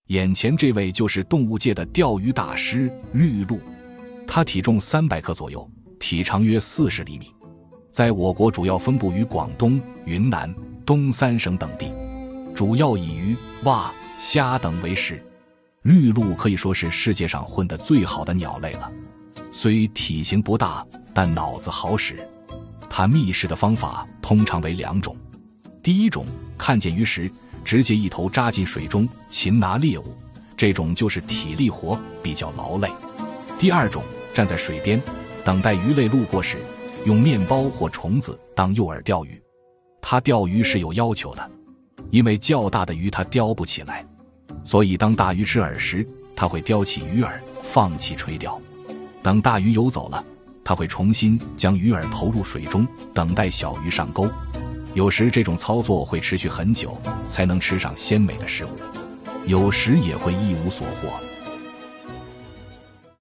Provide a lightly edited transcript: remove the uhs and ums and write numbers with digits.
眼前这位就是动物界的钓鱼大师绿鹭，它体重300克左右，体长约40厘米，在我国主要分布于广东、云南、东三省等地，主要以鱼、蛙、虾等为食。绿鹭可以说是世界上混得最好的鸟类了，虽体型不大，但脑子好使。它觅食的方法通常为2种，第一种，看见鱼时直接一头扎进水中擒拿猎物，这种就是体力活，比较劳累。第二种，站在水边等待鱼类路过时，用面包或虫子当诱饵钓鱼。它钓鱼是有要求的，因为较大的鱼它叼不起来，所以当大鱼吃饵时，它会叼起鱼饵放弃垂钓，等大鱼游走了，它会重新将鱼饵投入水中，等待小鱼上钩。有时这种操作会持续很久，才能吃上鲜美的食物，有时也会一无所获。